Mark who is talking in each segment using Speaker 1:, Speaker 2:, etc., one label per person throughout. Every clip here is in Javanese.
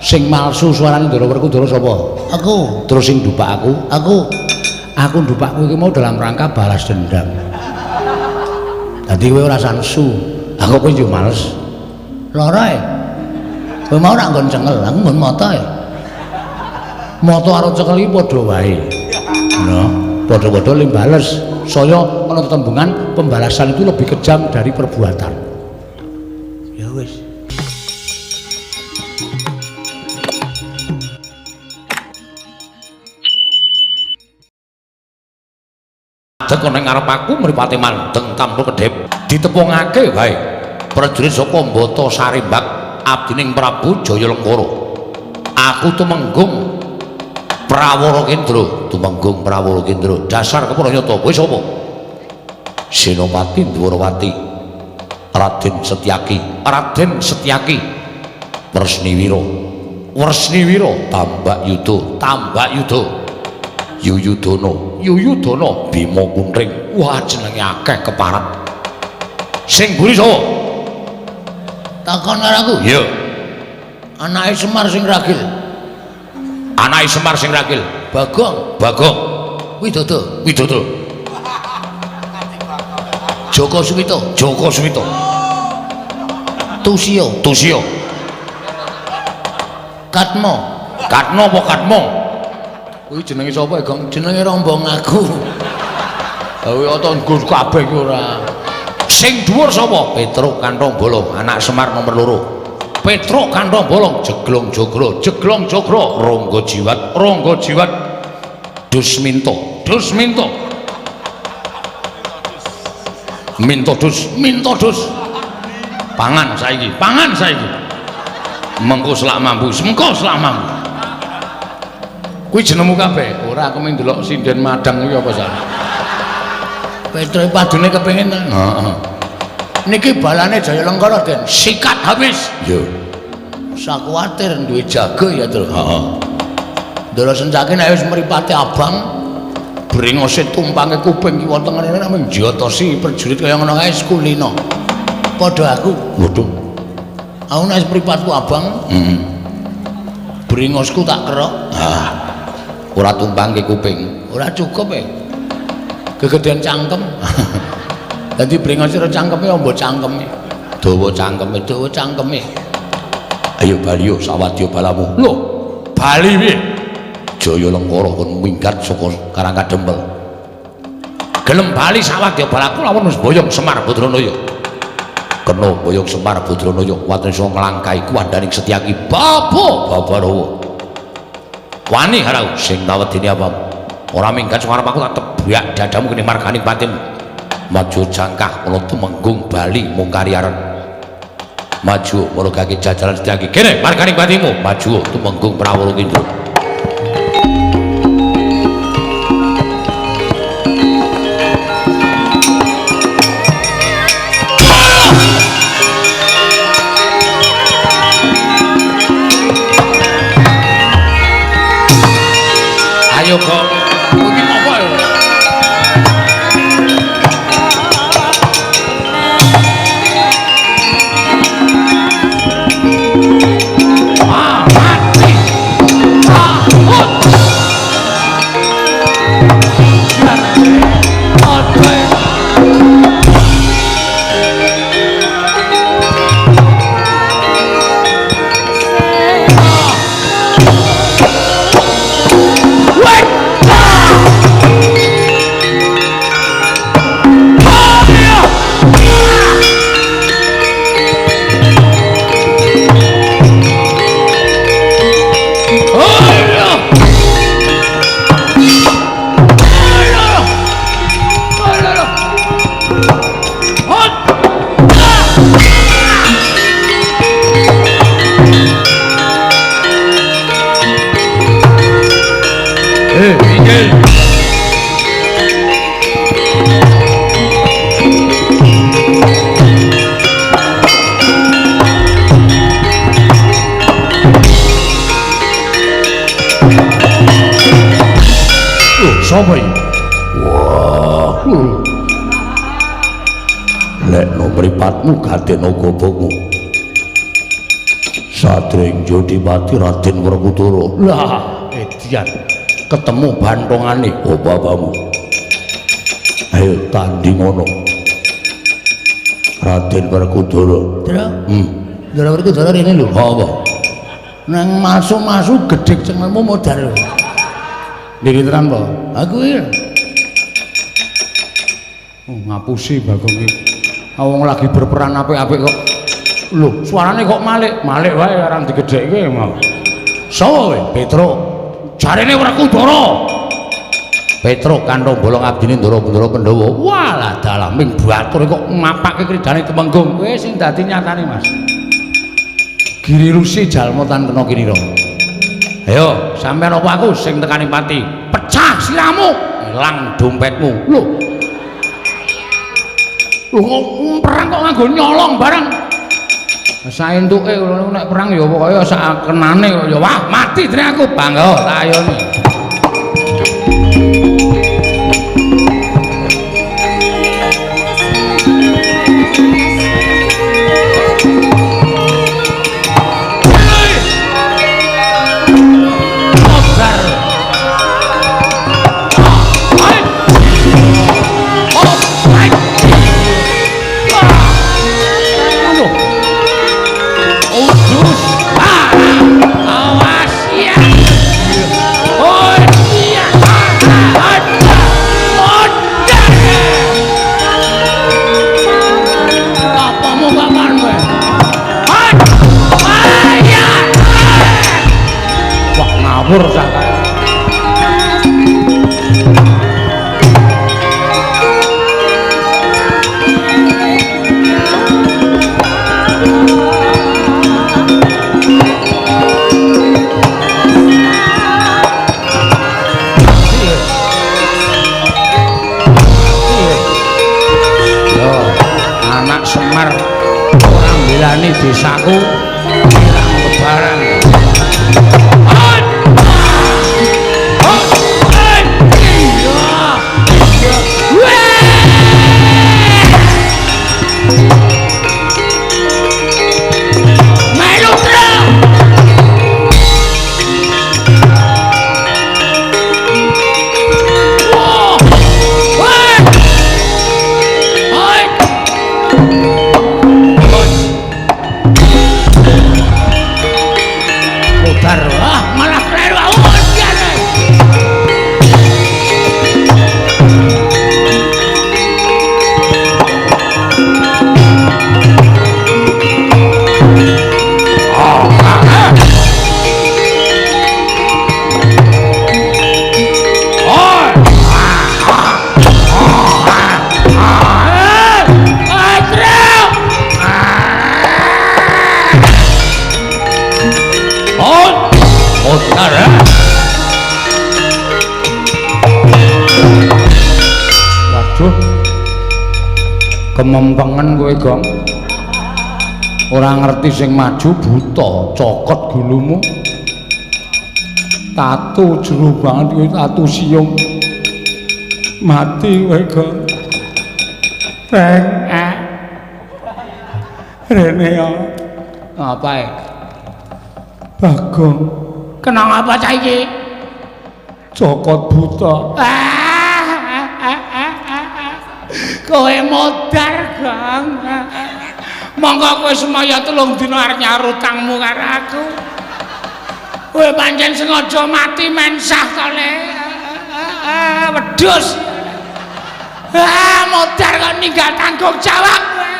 Speaker 1: Sing malsu suarane Ndara Werkudara sapa?
Speaker 2: Aku.
Speaker 1: Terus sing ndupak aku?
Speaker 2: Aku
Speaker 1: ndupakku iki mau dalam rangka balas dendam. Dadi kowe ora sansu. Aku kowe yo males.
Speaker 2: Lara e. Kowe mau nak nggon cengel, aku nggon mata e.
Speaker 1: Mata karo cekel iki padha wae. Nah, padha-padha ling bales. Saya ana tetembungan pembalasan itu lebih kejam dari perbuatan.
Speaker 2: Ya wis.
Speaker 1: Teko ning ngarep aku mripate mandeng tampil kedhep ditepungake wae. Prajurit saka Mbata Sarimbak abdining Prabu Jayalengkara. Aku tumenggung Prawara Kendra, dasar Kepranyata kowe sapa? Senopati Dwarawati, Raden Setyaki, Wresniwira, Tambak Yuda, Yuyudana, Bima Kuntring. Wah, jenenge akeh keparat. Sing mburi sapa?
Speaker 2: Takon karo aku.
Speaker 1: Iya.
Speaker 2: Anake Semar sing ragil. Bagong. Widodo. Joko Suwito. Tusio. Katmo.
Speaker 1: Kuwi jenenge sapa, Gong?
Speaker 2: Jenenge rombong aku.
Speaker 1: Kuwi ata nggus kabeh ki ora. Sing dhuwur sapa? Petruk Kantong Bolong, anak Semar nomor 2. Petruk Kantong Bolong, Jeglong Jogro, Ronggo Jiwat, Dusminto. Minto dus. Pangan saiki. Mengko selak mampu. Kuwi jenengmu kabeh. Ora aku mung ndelok sinden madang kuwi apa salah.
Speaker 2: Petruk padune kepengin ta?
Speaker 1: Heeh.
Speaker 2: Niki balane Jayalengkara Den sikat habis.
Speaker 1: Yo.
Speaker 2: Sakuwatir duwe jago ya, Tru.
Speaker 1: Heeh.
Speaker 2: Ndara Sencaki nek wis mripate abang bringose tumpange kuping kiwa tengene nek njotosi prajurit kaya ngono kae Kulina. Padha aku.
Speaker 1: Waduh.
Speaker 2: Aku nek mripatku abang, bringosku tak kerok.
Speaker 1: Ora tumpangke kuping.
Speaker 2: Ora cukup e. Kegedean cangkem. Dadi bringose karo cangkeme ombo cangkeme.
Speaker 1: Dawa cangkeme. Ayo bali yo sawadya balamu. Lho, bali piye? Jayalengkara kon minggat saka Karangkadempel. Gelem bali sawadya balaku lawan wis boyong Semar Badranaya. Kena boyong Semar Badranaya waten iso nglangkai kuwandaning Setyaki Babarawa. Wani harau sing tawedine apa? Ora minggat saka aku tak tebak dadamu kene marganing batin. Maju jangkah kula tumenggung bali mung kariaren. Maju karo kaki jajalan Setyaki. Kene marganing batimu, maju tumenggung Prawara Kendra. Ayo kok iki apa ya? Sapa iki? Wah. Lek no mripatmu gadeno gobokmu. Satring Jodimati Raden Werkudara. Lah, edian ketemu bantongane oh bapamu. Ayo tanding ngono. Raden Werkudara.
Speaker 2: Dra. Dra Werkudara rene lho.
Speaker 1: Apa?
Speaker 2: Nang masuk-masuk gedhek cengelmu modar.
Speaker 1: Diniteran po?
Speaker 2: Aku iki.
Speaker 1: Ngapusi Bagong iki. Wong lagi berperan apik-apik kok. Lho, suarane kok malik wae orang digedhekke mau. Sopo kowe? Petro. Jarene Werkudara. Petro kantong bolong abdine Ndara Pandhawa. Walah dalah ming batur kok mapake kridane Temenggung. Kowe sing dadi nyatane, Mas. Giri Rusi jalmotan kena kinira. Ayo, sampean apa aku sing tekani pati? Pecah siramu, ilang dompetmu. Lho. Lho, perang kok nganggo nyolong barang. Saentuke nek perang ya pokoke sak kenane kok ya wah mati dene aku bangga tak ayoni. Ngawur sak. Anak Semar orang belani desaku kirang lebaran. Kemempengan kowe Gong. Ora ngerti sing maju buta, cokot gulumu. Tatu jero banget kowe tatu siung. Mati kowe Gong. Reng. Rene ya. Apae? Bagong. Kenang apa cah iki? Cokot buta. Kowe modar Gong. Monggo kowe semaya 3 dina arep nyaur utangmu karo aku. Kowe pancen sengaja mati mensah to Le. Wedhus. Modar kok ninggal tanggung jawab kowe.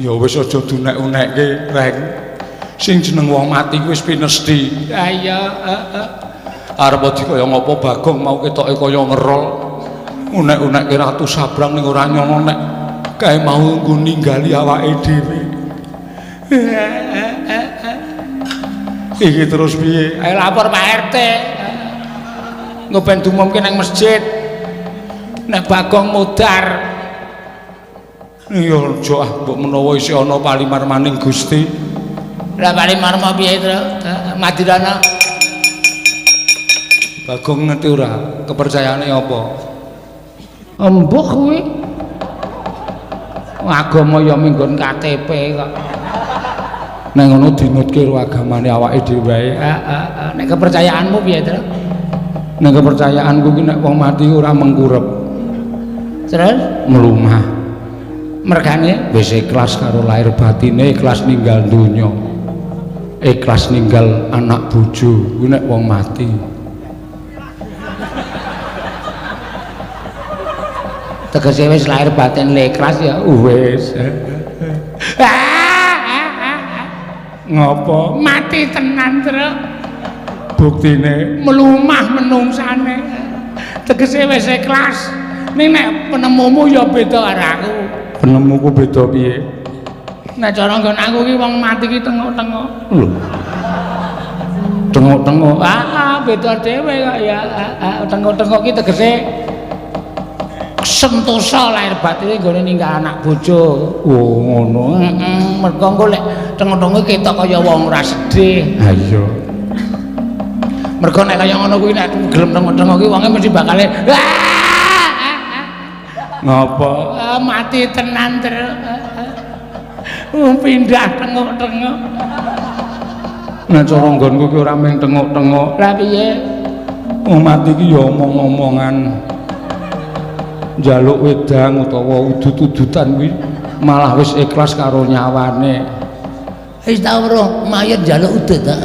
Speaker 1: Ya wis aja dunek-unekke, Reng. Sing jeneng wong mati wis pinesti. Ha iya, arep dikaya ngapa Bagong mau ketoke kaya ngerol. Unek-unekke Ratu Sabrang ning ora nyono nek kae mau nggo ninggali awake dhewe. Iki terus piye? Ayo lapor Pak RT. Engko ben dumumke nang masjid. Nek Bagong mudar. Ya aja mbok menawa isih ana palimar maning Gusti. Lah palimar mau piye, Tru? Madirana. Bagong ngerti ora kepercayaane apa? Embuk kuwi. Agama ya minggon KTP kok.
Speaker 3: Nek ngono dinutke karo agamane awake dhewe wae.
Speaker 2: Nek kepercayaanmu piye, Tru?
Speaker 3: Nek kepercayaanku ki nek wong mati ora mengkurep.
Speaker 2: Terus
Speaker 3: Melumah.
Speaker 2: mergane
Speaker 3: Wis ikhlas karo lahir batine, ikhlas ninggal donya. Ikhlas ninggal anak bojo kuwi nek wong mati.
Speaker 2: tegese wis lahir batin ikhlas ya
Speaker 3: Wis. Ngopo?
Speaker 2: mati tenan, Tru.
Speaker 3: Buktine
Speaker 2: Melumah menungsane. Tegese wis ikhlas. Ning nek penemumu ya beda karo aku.
Speaker 3: penemuku beda piye?
Speaker 2: Nek cara nggon aku ki wong mati ki tengok-tengok.
Speaker 3: Lho. Tengok-tengok.
Speaker 2: Beda dhewe kok ya. Tengok-tengok ki tegese sentosa lahir batine nggone ninggal anak bojo.
Speaker 3: Oh, ngono.
Speaker 2: Mergo engko lek tengok-tengok ketok kaya wong ora sedih.
Speaker 3: Ha iya.
Speaker 2: Mergo nek kaya ngono kuwi nek gelem tengok-tengok ki wonge mesti bakale
Speaker 3: Ngapa?
Speaker 2: mati tenan terus. Pindah tengok-tengok.
Speaker 3: Nek cara nggonku ki ora mung tengok-tengok.
Speaker 2: Lah piye?
Speaker 3: Wong mati ki ya omong-omongan. Njaluk wedang utawa udut-udutan kuwi malah wis ikhlas karo nyawane.
Speaker 2: Wis tau weruh mayit njaluk udut ta.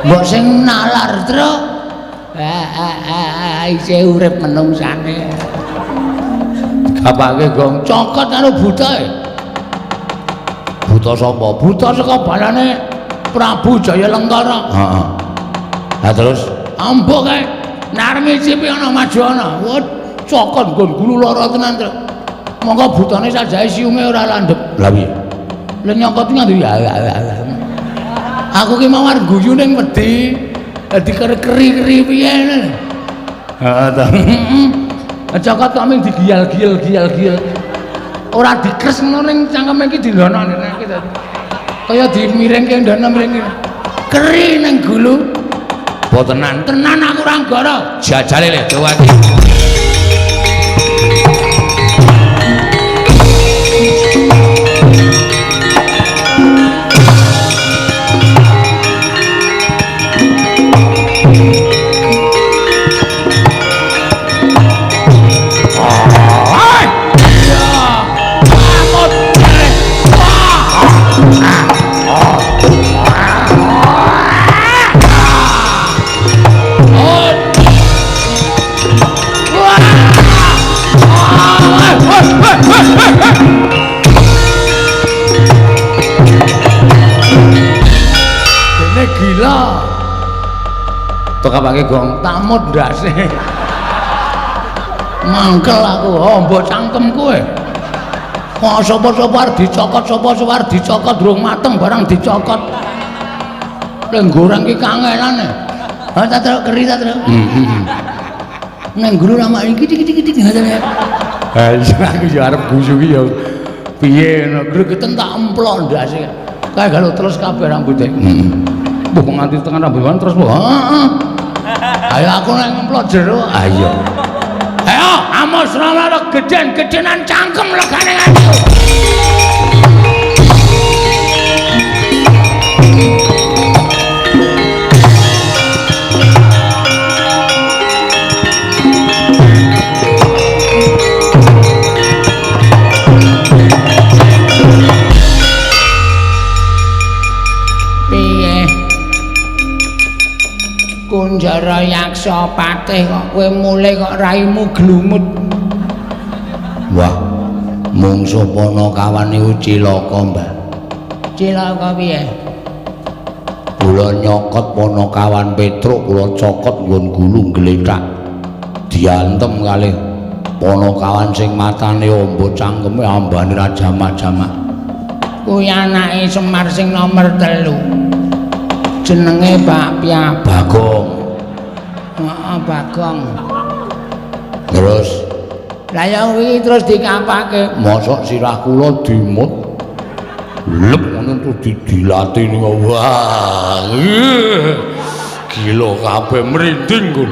Speaker 2: Mbok sing nalar, Tru. Isih urip menungsane. Gapake gong cokot karo butae. Buta sapa? Buta saka balane Prabu Jayalengkara.
Speaker 1: Heeh. Lah terus
Speaker 2: Ambo kae narmi cipi ana maju ana. Wah, cokot nggon gulu lara tenan, Tru. Monggo butane sajae siume ora landhep.
Speaker 1: lah piye?
Speaker 2: Lah nyokot nganti aku ki mawar guyu ning wedi. Dadi keri-keri piye.
Speaker 3: Heeh ta.
Speaker 2: Cokot kok mung digiyal-giyal. Ora dikres ngono ning cangkeme iki dilonone iki dadi. Kaya dimiringke ndono mring. Keri ning gulu.
Speaker 1: Botenan
Speaker 2: Tenan aku ora nggara.
Speaker 1: jajale le dewati.
Speaker 2: Gila. Tokapake gong tamut ndase. Mangkel aku, mbok cangkem kowe. Kok sapa-sapa arep dicokot, sapa-sapa arep dicokot durung mateng barang dicokot. Lek goreng ki kangelane. Ha ta Tru keri ta Tru? Nang guru nama iki dik ngene.
Speaker 3: Ha iya aku ya arep guyu ki ya piye
Speaker 2: Piye gregeten tak emplok ndase. Kae galo terus kabeh rambute.
Speaker 3: mbok nganti tengah rambutan terus mbok.
Speaker 2: Heeh. Ayo aku nek ngemplok jero.
Speaker 1: Ayo.
Speaker 2: Ayo, amos ora geden-gedenan cangkem legane aku. Kunjara yaksa patih kok kowe mulih kok raimu glumut.
Speaker 1: Wah, mungsuh Panakawan niku cilaka, Mbah.
Speaker 2: Cilaka piye?
Speaker 1: Kula nyokot Panakawan Petruk, kula cokot nggon gulu glethak. Diantem kalih Panakawan sing matane amba cangkeme ambane ra jamak-jamak.
Speaker 2: Kuwi anake Semar sing nomor 3. Jenenge Pak Pia
Speaker 1: Bagong.
Speaker 2: Heeh, Bagong.
Speaker 1: Terus
Speaker 2: Lah ya kuwi terus dikapake.
Speaker 1: mosok sirah kula dimut lep ngono terus didilatini. Wah. Gila kabeh merinding kul.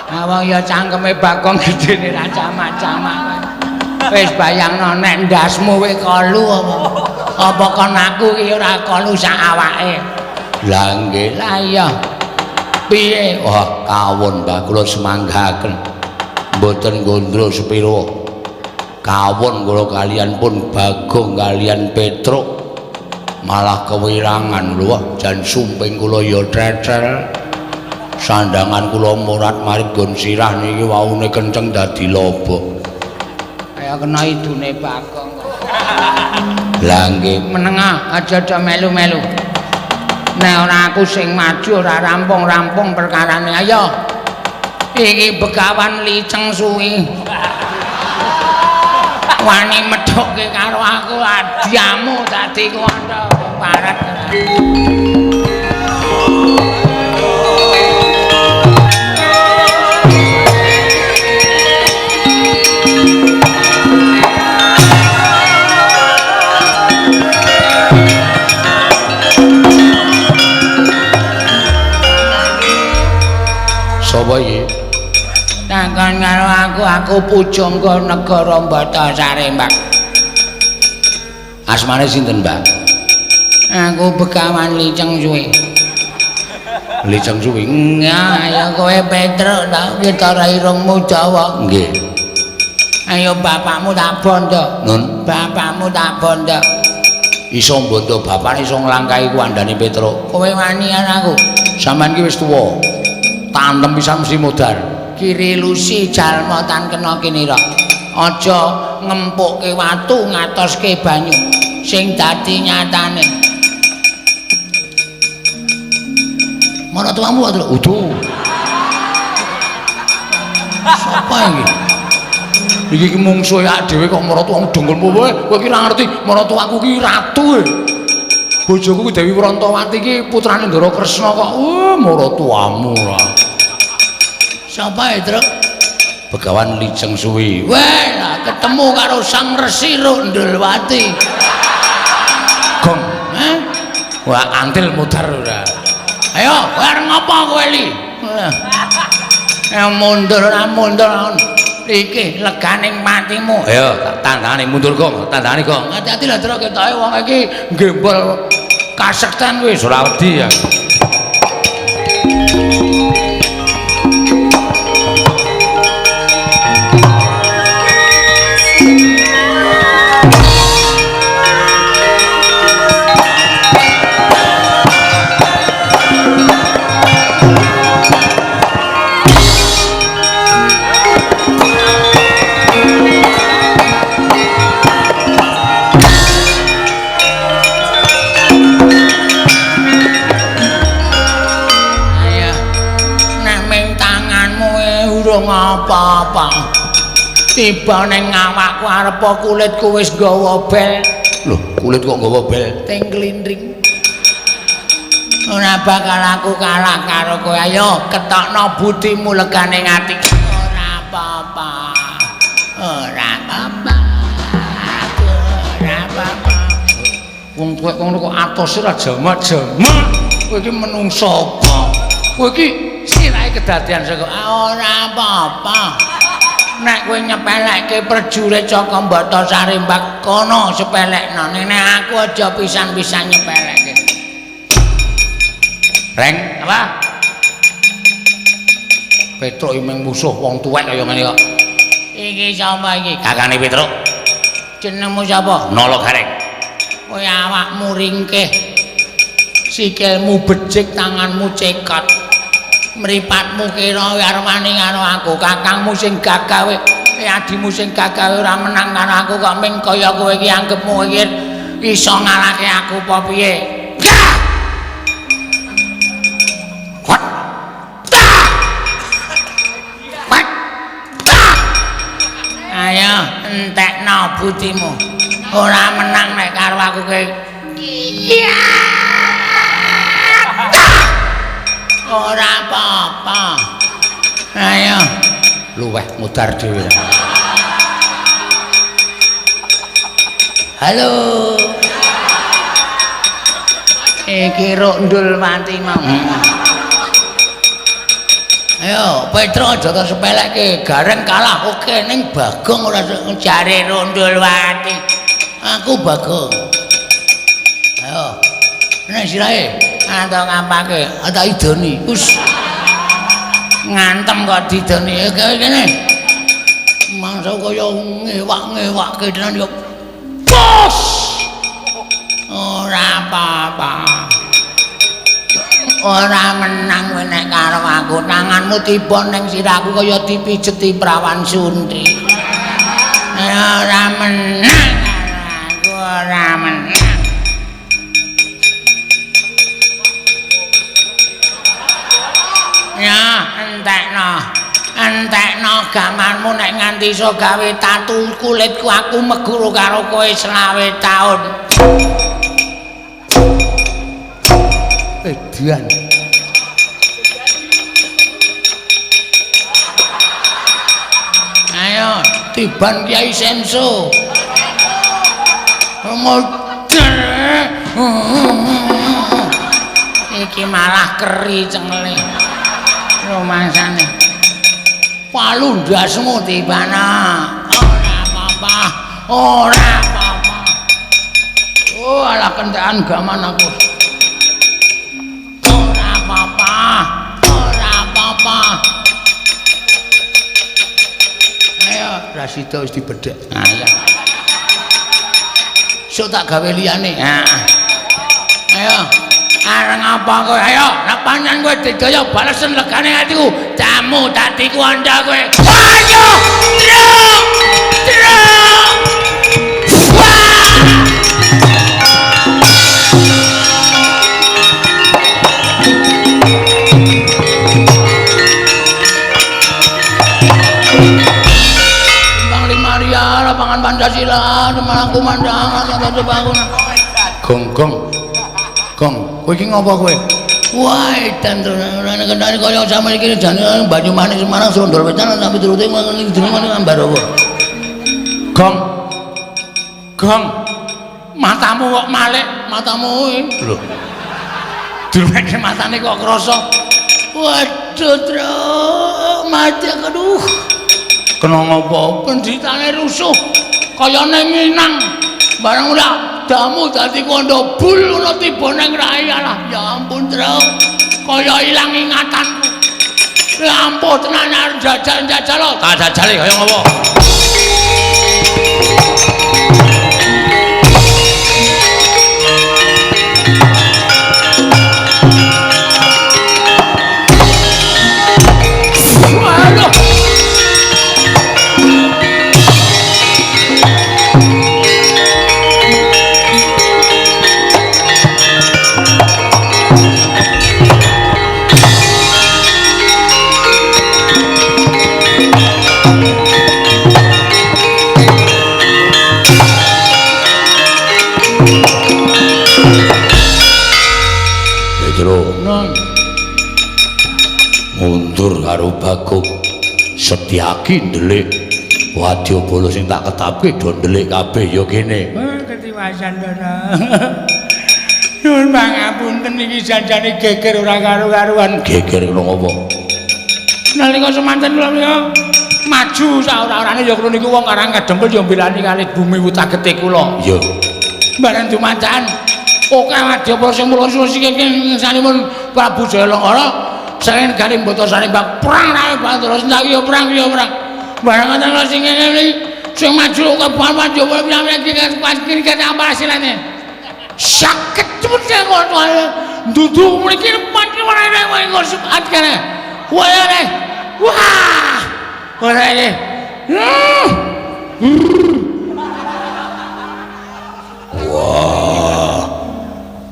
Speaker 2: Awang ya cangkeme Bagong gedene ra jamak-jamak. Wis bayangno nek ndasmu kowe kolu apa? Apa kon aku iki ora kolu sak awake.
Speaker 1: Lah nggih,
Speaker 2: Lah iya. Piye?
Speaker 1: wah kawon Mbah kula semanggaken. Mboten gondro sepiro. Kawon kula kalian pun Bagong kalian Petruk malah kewirangan lho jan sumping kula ya trecel. Sandangan kula murat mari gon sirah niki waune kenceng dadi lobo.
Speaker 2: Kaya kena idune Bagong.
Speaker 1: Lah nggih
Speaker 2: Menengah aja do melu-melu. Nek ora aku sing maju ora rampung-rampung perkarane. Ayo. Iki Begawan Liceng Suwi. Wani medhokke karo aku adiamu dadi kandha parat.
Speaker 1: sapa iki?
Speaker 2: Takon karo aku Pujangga Negara Batasari, Mbak.
Speaker 1: Asmane sinten, Mbak?
Speaker 2: Aku Begawan Liceng Suwi.
Speaker 1: Liceng Suwi.
Speaker 2: Ya kowe Petruk ta kita ra irungmu Jawa.
Speaker 1: Nggih.
Speaker 2: Ayo bapakmu tak bondo.
Speaker 1: Nun,
Speaker 2: Bapakmu tak bondo.
Speaker 1: iso mbondo bapane iso nglangkahi kuandane Petruk.
Speaker 2: Kowe wani aku.
Speaker 1: Sampeyan ki wis tuwa. Tantem pisan mesti modar.
Speaker 2: Kiri lusi jalma tan kena kinira. Aja ngempukke watu ngatoske banyu sing dadi nyatane.
Speaker 1: Mana tuamu wae, udu. Sapa iki? Iki mungsuhe awake dhewe kok maratuwamu dengkulmu wae. Kowe iki ora ngerti maratuwaku ki ratu e. Bojoku ki Dewi Wrantawati ki putrane Ndara Kresna kok. Maratuwamu ora.
Speaker 2: Sapa e, Truk?
Speaker 1: Begawan Liceng Suwi.
Speaker 2: Weh, ketemu karo Sang Resi Ndulwati.
Speaker 1: Gong,
Speaker 2: Hah?
Speaker 1: wah antil mudar ora.
Speaker 2: Ayo, arep ngopo kowe li? Mundur ora mundur. Iki leganing matimu.
Speaker 1: Ayo, tandane mundur Gong, tandane Gong.
Speaker 2: Hati-hati lah Truk ketoke wong iki gembol kasekten wis
Speaker 1: Ora wedi ya.
Speaker 2: apa-apa. Tiba ning awakku arep kulitku wis nggawa bel.
Speaker 1: Lho, kulit kok nggawa bel?
Speaker 2: Ting glindring. Ora bakal aku kalah karo kowe. Ayo ketokno budimu leganing ati. Ora apa-apa. Ora apa-apa. Ora apa-apa.
Speaker 3: Wong tuwek ngono kok atose ra jamak-jamak. Kowe iki menungso apa? Kowe iki sirahe kedadian saka
Speaker 2: ora apa-apa. Nek kowe nyepelekke prajurit saka Batasari Mbak kono sepelekno. Nek aku aja pisan-pisan nyepelekke.
Speaker 1: Reng,
Speaker 2: apa?
Speaker 1: Petruk imeng musuh wong tuwek kaya ngene kok.
Speaker 2: Iki sapa iki?
Speaker 1: Kakane Petruk.
Speaker 2: Jenengmu sapa?
Speaker 1: Nala Gareng.
Speaker 2: Kowe awakmu ringkih. Sikilmu becik, tanganmu cekot. Mripatmu kira arep wani karo aku. Kakangmu sing gagawe, adimu sing gagawe ora menang karo aku kok ming kaya kowe iki anggepmu iki iso ngalahke aku apa piye? Ayo entekno budimu. Ora menang nek karo aku kowe. Ora apa-apa. Ayo
Speaker 1: Luweh mudar dhewe.
Speaker 2: halo. Iki Ruk Ndulwati mau. Ayo, Petro aja tak sepelekke, Gareng kalah oke ning Bagong ora jare Rondolwati. Aku Bagong. Ayo. Nek sirahe ata ngapake? Ata idoni. Wis ngantem kok didoni kene. Mangsa kaya ngewak-ngewakke tenan yo. Bos. Ora apa-apa. Ora menang kowe nek karo aku tanganmu tiba ning sirahku kaya dipijeti prawan Sundri. Ora menang aku ora menang. Ya, entekno gamanmu nek nganti iso gawe tatu kulitku aku meguru karo kowe 20 taun. Edian. Ayo, tiban Kiai Senso. Iki malah keri cengele. Romansane. Palu ndasmu tibana. Ora apa-apa. Ora apa-apa. Oh, alah kentekan gaman aku. Rasida wis dibedhek. Ah iya. Sok tak gawe liyane. Ayo. Areng apa kowe? Ayo, nek pancen kowe didaya balesen legane atiku. Jamu dadi kandha kowe. Ayo! Truk! Lapangan Pancasila, Semarang Kumandangan, Satu Bangunan. Gong. Kowe iki ngopo kowe? Wah, edan to ora kendane kaya sampe iki jane Banyumanik Semarang Sondol Wetan sampe turute ngene jenenge Ambarawa. Gong. Matamu kok malik, matamu lho. Durmeke matane kok krasa. Waduh, Truk, mati aduh. Kena ngopo? Pendritane rusuh kaya ning Minang. Barang ora damu dadi kandha bul ngono tiba ning rai alah. Ya ampun, Truk. Kaya ilang ingatanku. Ya ampun tenan arep jajal-jajal. Tak jajale kaya ngopo? Mundur karo Bagong Setyaki ndelik wadyabala sing tak ketapke do ndelik kabeh ya kene. Ketiwasan Dara. Nyuwun pangapunten iki janjane geger ora karo-karuan. Geger kena apa? Nalika semanten kula menika maju saora-orane ya kula niku wong Karang Kadempel ya mbelani kalih bumi Wutagete kula. Iya. Bareng dumacan oke wadyabala sing mulo sing sanipun Prabu Jayalanggara saking garing boto sarimbang perang rae Pandura Sendaki ya perang. Barang ngoten sing ngene sing maju kok wadyabala piyambake iki kata apa hasilane? Sakit cepet ngono ae. Dudu mriki mati wae wae ngursukat kene. Wae. Wah. Ora iki. Wah.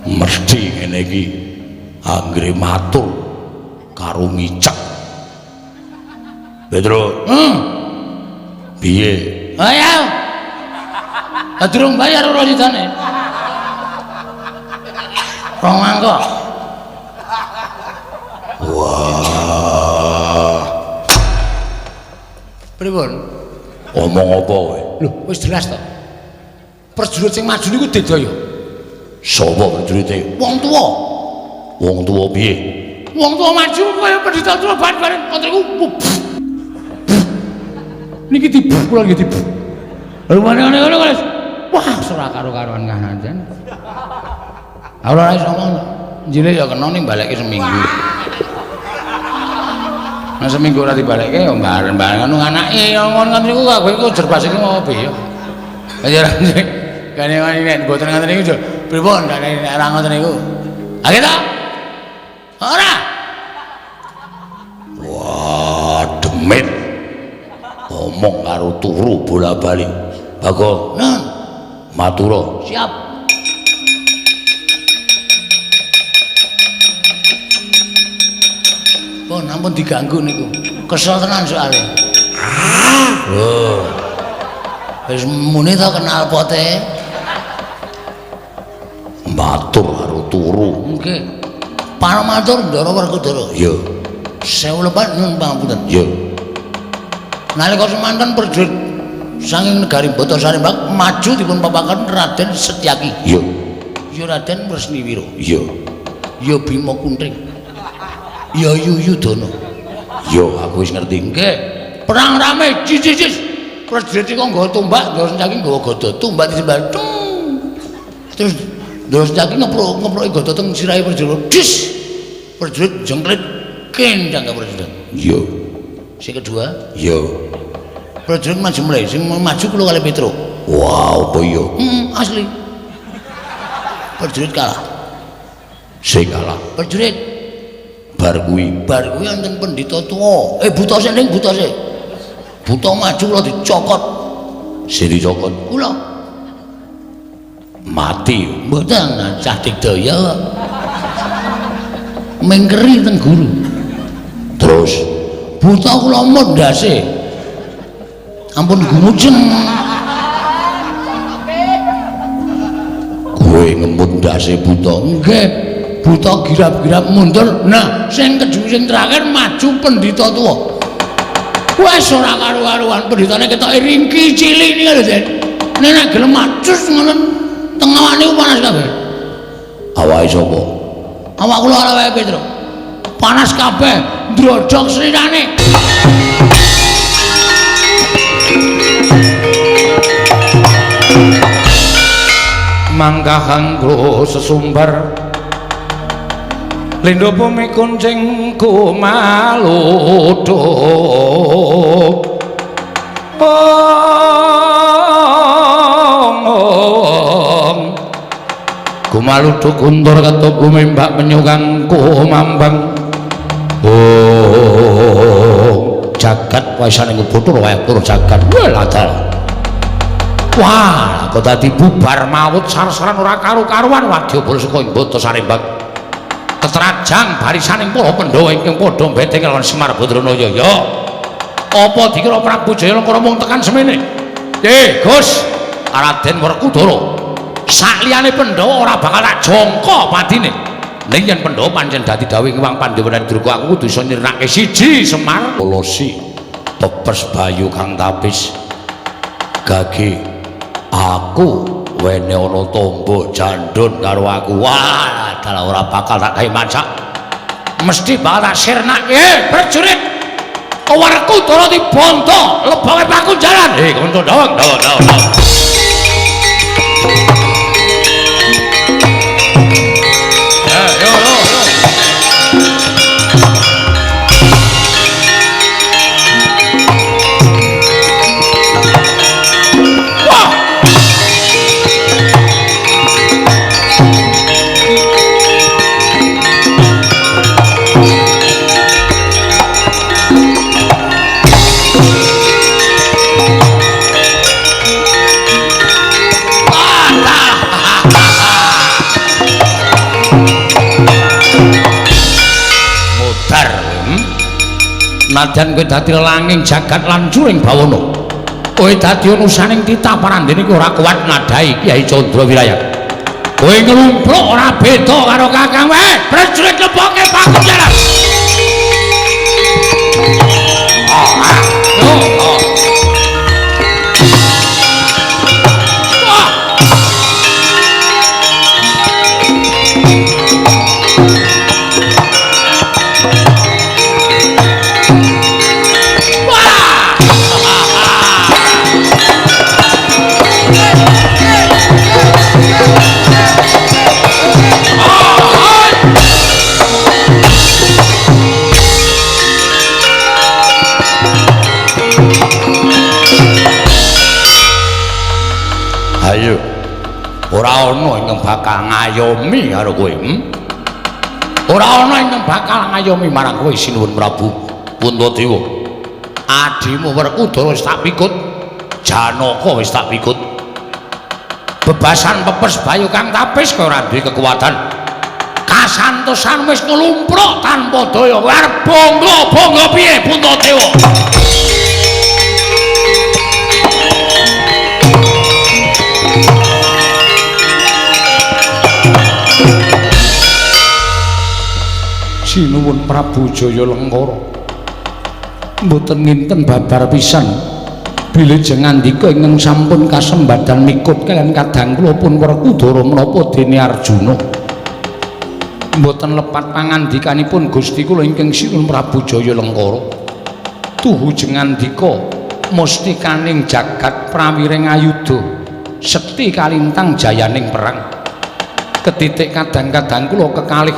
Speaker 2: Mesti ngene iki anggere matur karo ngicak. Petro. Piye? Ayo. Durung bayar ora sidane. Rong mangkok. Wah. Pripun? Omong apa kowe? Lho, wis jelas to. Prajurit sing maju niku Dedaya. Sapa prajurite? Wong tuwa. Wong tuwa piye? Wong tua maju kaya pendeta tua bareng ngoten niku. Niki dibuk kula nggih dibuk. Lha ngene ngono Mas. Wah, ora karo-karoan nganan. Ora iso ngono. Njine ya kena ning balekke seminggu. Nah seminggu ora dibalekke ya bareng-bareng ngono anake ngono niku kabeh iku jerbas iki mau piye. Ya ora kene nek mboten ngoten niku pripun nek ora ngoten niku. Ha kita? Ora.
Speaker 1: Wah, demit. Ngomong karo turu bola-bali. Bagong.
Speaker 2: Nah,
Speaker 1: matura.
Speaker 2: siap. Oh, ampun diganggu niku. Kesel tenan soalnya.
Speaker 1: Loh.
Speaker 2: Wis muni to kenal pote.
Speaker 1: Matur karo turu.
Speaker 2: Nggih. Para matur Ndara Werkudara.
Speaker 1: Iya.
Speaker 2: Sewu lepat nyuwun pangapunten.
Speaker 1: Iya.
Speaker 2: Nalika semanten prajurit saking negari Batasarimbang maju dipun papaken Raden Setyaki.
Speaker 1: Iya.
Speaker 2: Ya Raden Wresniwira.
Speaker 1: Iya.
Speaker 2: Ya Bima Kunting. Ya Yuyudana.
Speaker 1: Iya, aku wis ngerti.
Speaker 2: Nggih. Perang rame cicis. Prajurit kok nggawa tombak, Ndara Setyaki nggawa gada. Tombak disembah. Terus Ndara Setyaki ngepruki gada teng sirahe prajurit. Dis. Prajurit jengklit kencang ka prajurit.
Speaker 1: Iya.
Speaker 2: Sing kedua,
Speaker 1: Iya.
Speaker 2: prajurit maju mulai, sing maju kula kali Petro.
Speaker 1: Wow, apa iya?
Speaker 2: Asli. Prajurit kalah.
Speaker 1: Sing kalah.
Speaker 2: Prajurit
Speaker 1: Bar kuwi.
Speaker 2: wonten pendhita tuwa. Buta sik ning buta sik. Buta maju kula dicokot.
Speaker 1: Sing dicokot
Speaker 2: Kula
Speaker 1: mati.
Speaker 2: mboten cah digdaya. Mengkeri teng guru.
Speaker 1: Terus
Speaker 2: Buta kula mondhase. Ampun gumujeng.
Speaker 1: kowe ngemut ndase buta.
Speaker 2: Nggih. Buta girap-girap mundur. Nah, sing sing terakhir maju pendhita tuwa. Wes ora karo-karuan pendhitane ketoke ringki cilik niku lho, Den. Nek gelem macus ngono tengah niku panas kabeh.
Speaker 1: Awake sapa?
Speaker 2: Awak kula ora wae Petro. Panas kabeh, ndrodok srirane.
Speaker 3: Mangkah kanggo sesumbar Lindho bumi kuncing kumaluduk kumaluduk kuntur ketuk gumimbak menyukang kumambang jagat waisane ngubutur wae tur jagat weladal. Wah, kok dadi bubar maut sarsaran ora karu-karuan wadyabala saka ing Batasarimbang. Tetrajang barisaning para Pandhawa ingkang padha mbeteng lawan Semar Badranaya. Ya. Apa dikira Prabu Jayalangkara mung tekan semene? Gus, Raden Werkudara. Sakliyane Pandhawa ora bakal tak jangka padine. Ning yen Pandhawa pancen dadi dawuh Hyang Pandhawa Durga aku kudu iso nyirnake siji Semar
Speaker 1: Polosi pepes bayu kang tapis. Gage aku wene ana tombok jandun karo aku. Wah, dalah ora bakal tak gawe macak.
Speaker 3: mesti bakal tak sirnake prajurit Werkudara dibanta lebonge pakunjalan.
Speaker 1: Kanca dawang.
Speaker 3: Nadyan kowe dadi langing jagat lan juring bawana. Kowe dadi unusaning titah parandene kowe ora kuat ngadhahi Kyai Candrawiraya. Kowe nglumpruk ora beda karo Kakang wae. Prajurit leboke pakunjalan. bakal ngayomi karo kowe. Ora ana ingkang bakal ngayomi marang kowe Sinuwun Prabu Puntadewa. Adimu Werkudara wis tak pikut, Janaka wis tak pikut. Bebasan pepes bayu kang tapis kowe ora duwe kekuatan. Kasantosan wis nglumpruk tanpa daya. Kowe arep bangga piye Puntadewa? Sinuwun Prabu Jaya Lengkara mboten nginten babar pisan bilih ngandika ingkang sampun kasembadan mikut kaliyan kadang kula pun Werkudara menapa dene Arjuna mboten lepat pangandikanipun Gusti kula ingkang Sinuwun Prabu Jaya Lengkara tuhu ngandika mustikaning jagat prawiring ayuda sekti kalintang jayaning perang ketitik kadang-kadang kula kekalih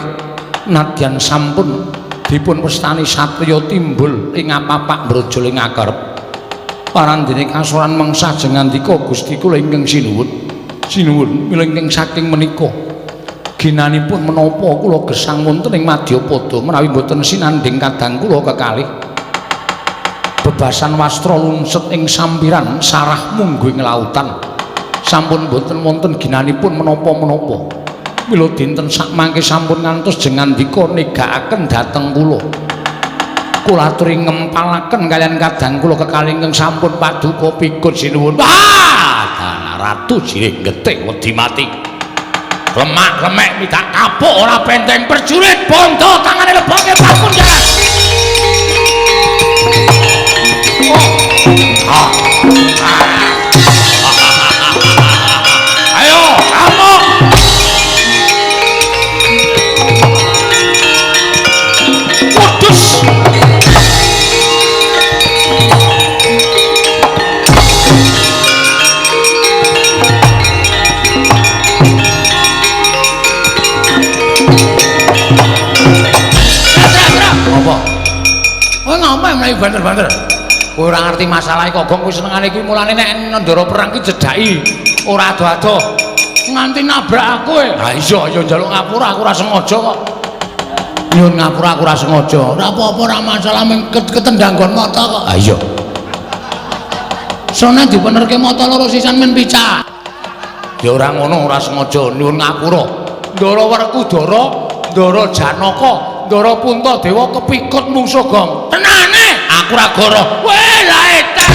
Speaker 3: nadyan sampun dipun westani satriya timbul ing apapak brajal ing akarep parandene kasuran mengsah jengandika Gusti kula ingkang sinuwun mila ingkang saking menika ginanipun menapa kula gesang wonten ing Madyapada menawi boten sinanding kadang kula kekalih bebasan wastra lungset ing sampiran sarah munggu ing lautan sampun boten wonten ginanipun menapa-menapa mila dinten sakmangke sampun ngantos jengandika negakaken dhateng kula. Kula aturi ngempalaken kaliyan kadang kula kekalih ingkang sampun paduka pikut sinuwun. Wah, ratu jirih getik wedi mati. Lemak-lemek midak kapuk ora benteng perjurit bondo tangane lebonge bakun jalan. Ayo, kamu
Speaker 2: Ngomong mlayu banter-banter. Kowe ora ngerti masalahe kok kowe senengane iki mulane nek ndara perang ki jedhaki ora ado-ado. Nganti nabrak kowe. Ha iya ya njaluk ngapura aku ora sengaja kok. Nyuwun ngapura aku ora sengaja. Ora apa-apa ora masalah mung ketendanggon mata kok. Ha iya. Sone dibenerke mata loro sisan men picak. Ya ora ngono ora sengaja nyuwun ngapura. Ndara Werkudara, Ndara Janaka Ndara Puntadewa kepikut mungsuh gong. Tenane, aku ora goroh. Weh, la etan.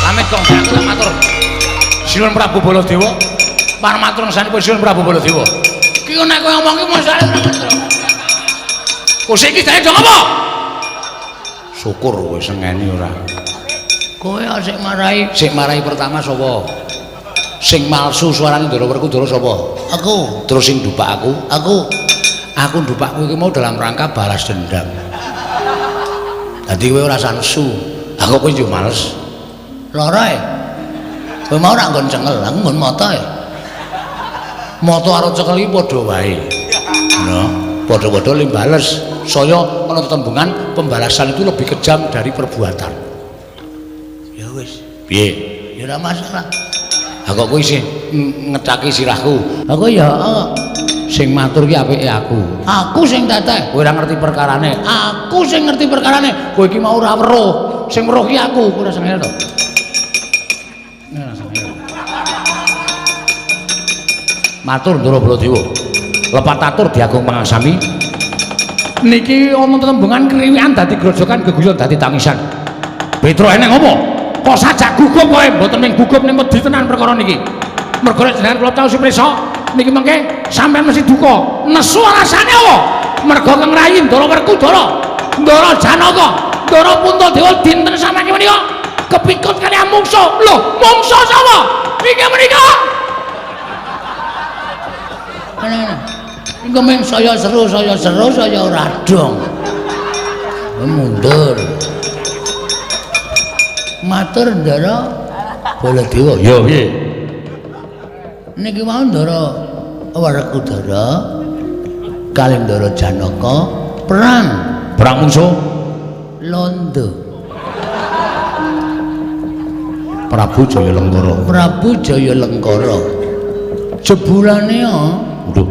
Speaker 2: Pamit gong, aku tak matur. Sinuwun Prabu Baladewa. Para matur sanipun Sinuwun Prabu Baladewa. Ki nek kowe ngomong ki mosale kok iki dadi dong apa? Syukur kowe sengeni ora. Kowe sik marai pertama sapa? Sing malsu suarane Ndara Werkudara sapa? Aku. Terus sing ndupak aku? Aku ndupak kowe iki mau dalam rangka balas dendam. Dadi kowe ora sansu. Aku kowe yo males. Lara e. Kowe mau ora nggon cengel, aku nggon mata e. Mata karo cekel iki padha wae. Nah, padha-padha lim bales. Saya ana tetembungan pembalasan itu lebih kejam dari perbuatan. Ya wis. Piye? Ya ora masalah. Ha kok kowe sing ngecaki sirahku. Aku ya sing matur ki apike aku. Aku sing teteh. Kowe ora ngerti perkarane. Aku sing ngerti perkarane. Kowe iki mau ora weruh. Sing weruh ki aku. Kowe ora sengel to. Matur Ndara Baladewa. Lepat atur diagung pangasami. Niki ana tetembungan kriwikan dadi grojokan geguyon dadi tangisan. Petro eneng apa? Kok sajak gugup kowe mboten ming gugup ning wedi tenan perkara niki. Mergo nek jenengan kula tau supresa niki mengke sampean mesti duka. Nesu alasane apa? Mergo kang rayi Ndara Werkudara, Ndara Janaka, Ndara Puntadewa dinten samangke menika kepikut kaliyan mungsuh. Lho, mungsuh sapa? Niki menika. Engko men saya seru saya ora dong. Mundur. Matur Ndara Baladewa. Ya piye? niki mau Ndara Werkudara kali Ndara Janaka perang
Speaker 3: musuh
Speaker 2: londo.
Speaker 3: Prabu Jayalengkara.
Speaker 2: Prabu Jayalengkara. Jebulane ya.
Speaker 3: Waduh.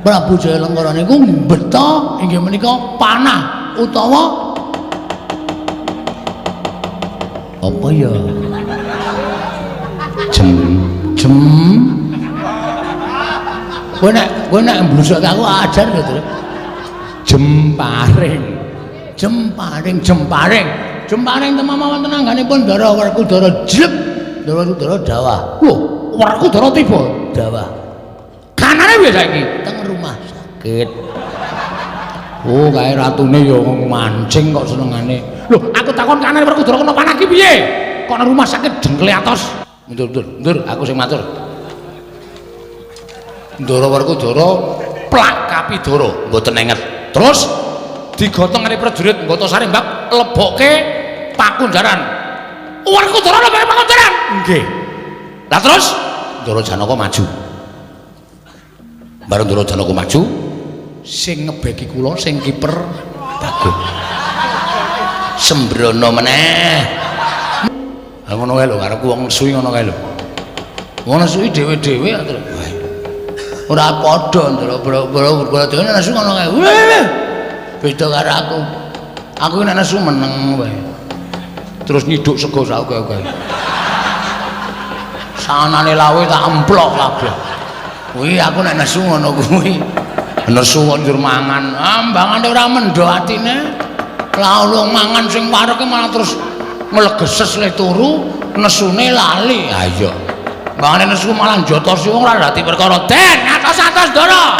Speaker 2: Prabu Jayalengkara niku mbeta inggih menika panah utawa apa ya? Jem. Kowe nek mblusuk aku ajar lho, Tru. Jemparing. Jemparing temama wonten angganipun Ndara Werkudara jleb. Ndara Werkudara dawah. Lho, Werkudara tiba dawah. Kanane piye saiki? Teng rumah sakit. Oh, kae ratune ya mancing kok senengane. Lho, aku takon kanane Werkudara kena panah ki piye? Kok nang rumah sakit jengkle atos. Mundur, aku sing matur. Ndara Werkudara plak Kapidara mboten enget. Terus digotong kali prajurit Nggata Sarimbak lebokke Pakunjaran. Werkudara lebokke Pakunjaran. Nggih. Lah terus Ndara Janaka maju. Bareng Ndara Janaka maju, sing ngebeki kula sing kiper Bagong. Sembrono meneh. Ha ngono kae lho karepku wong nesuhi ngono kae lho. Wong nesuhi dhewe-dhewe terus. Ora padha Ndara Werkudara dhewe nesu ngono kae. Beda karo aku. Aku nek nesu meneng wae. Terus nyiduk sego sak oke-oke. Sanane lawe tak emplok kabeh. Kuwi aku nek nesu ngono kuwi. Nesu kok njur mangan. Ambangane ora mendho atine. Lah ulung mangan sing pareke malah terus melegeses le turu, nesune lali. Ha iya. Mbangane nesu malah njotosi wong ora dadi perkara. Den, atos-atos Ndara.